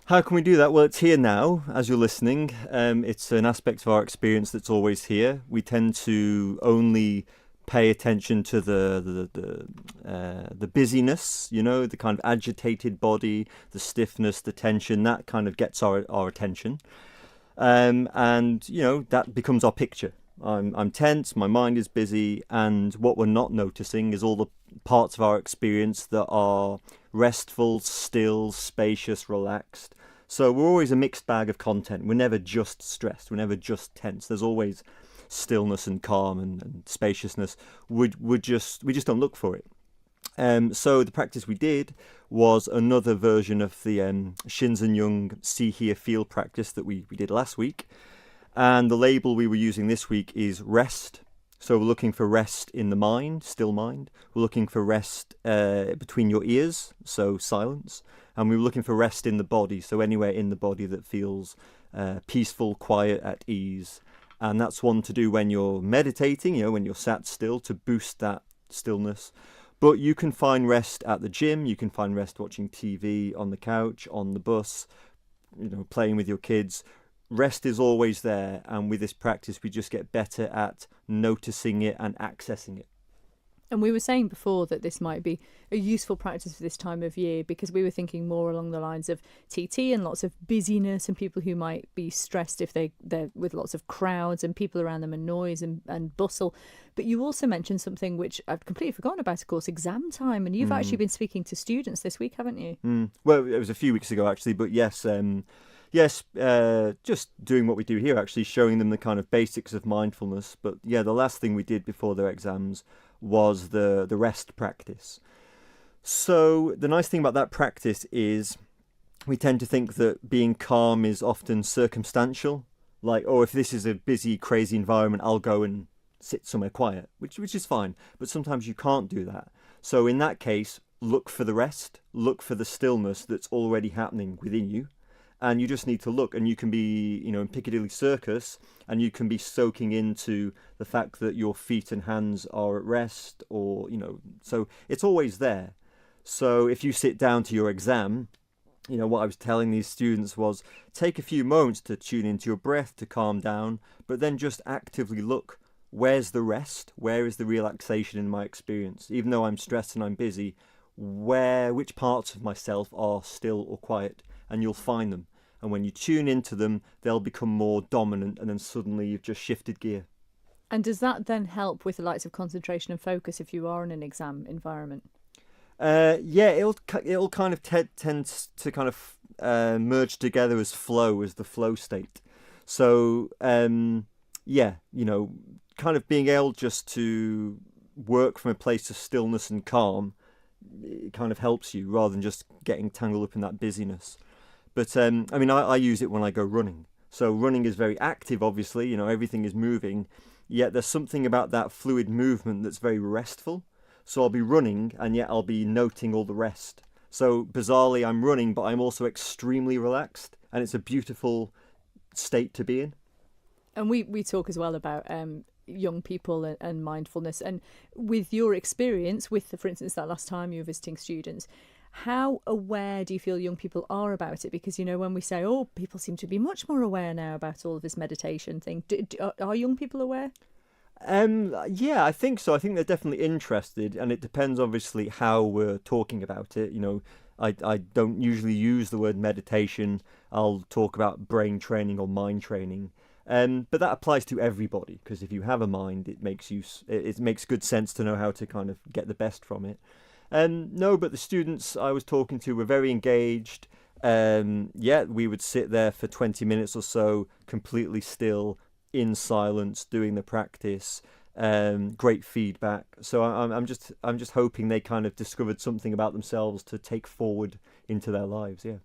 How can we do that? Well, it's here now as you're listening. It's an aspect of our experience that's always here. We tend to only pay attention to the busyness, the kind of agitated body, the stiffness, the tension. That kind of gets our attention, and that becomes our picture. I'm tense. My mind is busy, and what we're not noticing is all the parts of our experience that are restful, still, spacious, relaxed. So we're always a mixed bag of content. We're never just stressed. We're never just tense. There's always stillness and calm and spaciousness. We just don't look for it. So the practice we did was another version of the Shinzen Young See, Hear, Feel practice that we did last week. And the label we were using this week is rest. So we're looking for rest in the mind, still mind. We're looking for rest between your ears, so silence. And we were looking for rest in the body, so anywhere in the body that feels peaceful, quiet, at ease. And that's one to do when you're meditating, when you're sat still, to boost that stillness. But you can find rest at the gym, you can find rest watching TV, on the couch, on the bus, playing with your kids. Rest is always there, and with this practice we just get better at noticing it and accessing it. And we were saying before that this might be a useful practice for this time of year, because we were thinking more along the lines of TT and lots of busyness and people who might be stressed if they're with lots of crowds and people around them and noise and bustle. But you also mentioned something which I've completely forgotten about, of course, exam time. And you've actually been speaking to students this week, haven't you? Well, it was a few weeks ago, actually, but yes, just doing what we do here, actually showing them the kind of basics of mindfulness. But yeah, the last thing we did before their exams was the rest practice. So the nice thing about that practice is we tend to think that being calm is often circumstantial. Like, if this is a busy, crazy environment, I'll go and sit somewhere quiet, which is fine. But sometimes you can't do that. So in that case, look for the rest, look for the stillness that's already happening within you. And you just need to look, and you can be, in Piccadilly Circus, and you can be soaking into the fact that your feet and hands are at rest, or, so it's always there. So if you sit down to your exam, what I was telling these students was take a few moments to tune into your breath, to calm down, but then just actively look, where's the rest? Where is the relaxation in my experience? Even though I'm stressed and I'm busy, which parts of myself are still or quiet? And you'll find them. And when you tune into them, they'll become more dominant, and then suddenly you've just shifted gear. And does that then help with the likes of concentration and focus if you are in an exam environment? Yeah, it'll kind of tends to kind of merge together as the flow state. So kind of being able just to work from a place of stillness and calm, it kind of helps you rather than just getting tangled up in that busyness. But I use it when I go running. So running is very active, obviously, everything is moving, yet there's something about that fluid movement that's very restful. So I'll be running, and yet I'll be noting all the rest. So bizarrely, I'm running, but I'm also extremely relaxed, and it's a beautiful state to be in. And we talk as well about young people and mindfulness. And with your experience, for instance, that last time you were visiting students, how aware do you feel young people are about it? Because, when we say, people seem to be much more aware now about all of this meditation thing. Are young people aware? Yeah, I think so. I think they're definitely interested, and it depends obviously how we're talking about it. I don't usually use the word meditation. I'll talk about brain training or mind training. But that applies to everybody, because if you have a mind, it makes good sense to know how to kind of get the best from it. No, but the students I was talking to were very engaged. We would sit there for 20 minutes or so, completely still, in silence, doing the practice. Great feedback. So I'm just hoping they kind of discovered something about themselves to take forward into their lives. Yeah.